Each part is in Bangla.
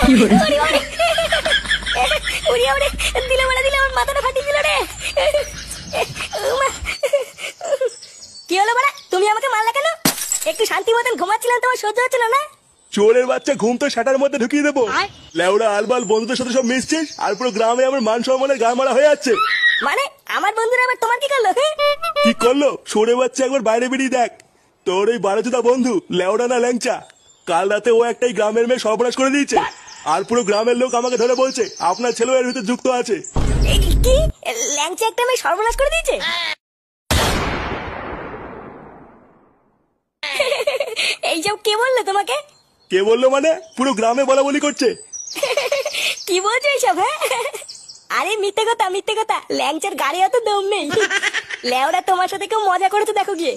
ওরে ওরে ওরে ওরে দিলে মারা দিলে আমার মাথাটা ফাটিয়ে দিল রে। কি হলো বড়া, তুমি আমাকে মারলা কেন? একটু শান্তি মতন ঘুমাচ্ছিলাম, তোমার সহ্য হচ্ছিল না? চোরের বাচ্চা, ঘুম তো শাটার মধ্যে ঢুকিয়ে দেবো। লেউড়া আলবাল বন্ধুদের সাথে সব মিশছিস, আর পুরো গ্রামে আমার মান সম্মানের গা মারা হয়ে যাচ্ছে। মানে আমার বন্ধুরা আবার তোমার কি করলো? কি করলো? চোরের বাচ্চা একবার বাইরে বেরিয়ে দেখ। তোর ওই বারোচোদা বন্ধু লেউড়া না ল্যাংচা, কাল রাতে ও একটাই গ্রামের মেয়ে সর্বনাশ করে দিয়েছে। আর পুরো গ্রামের লোক আমাকে ধরে বলছে আপনার ছেলে এর ভিতরে যুক্ত আছে। কি ল্যাংচা একটা মেয়ে সর্বনাশ করে দিয়েছে? এইসব কে বললো তোমাকে? কে বললো মানে? পুরো গ্রামে বলা বলি করছে। কি বলছো এইসব? হ্যাঁ আরে মিথ্যে কথা মিথ্যে কথা, ল্যাংচার গাড়ি অত দম নেই। লেওরা তোমার সাথে কেউ মজা করেছে দেখো গিয়ে।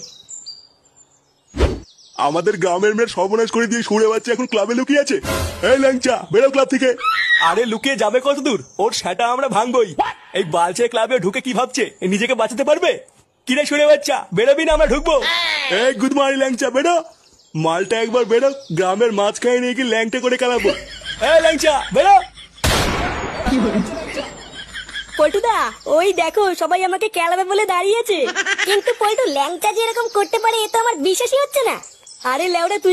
আমাদের গ্রামের মেয়ের সর্বনাশ করে দিয়ে সুরে বাচ্চা এখন ক্লাবে লুকিয়ে আছে। এই ল্যাংচা, বেরো ক্লাব থেকে। আরে লুকিয়ে যাবে কত দূর? ওর সেটা আমরা ভাঙবই। এই বালছে ক্লাবে ঢুকে কি ভাবছে নিজেকে বাঁচাতে পারবে? কিরে সুরে বাচ্চা, বেরোবি না আমরা ঢুকবো? এই গুড মর্নিং ল্যাংচা, বেরো। মালটা একবার বেরো, গ্রামের মাঝখানে নিয়ে কি ল্যাংটা করে খেলাবো। এই ল্যাংচা বেরো। পল্টুদা ওই দেখো সবাই আমাকে খেলাবে বলে দাঁড়িয়েছে, কিন্তু পল্টু ল্যাংচা যে এরকম করতে পারে এ তো আমার বিশ্বাসই হচ্ছে না। আরে লেওরা তুই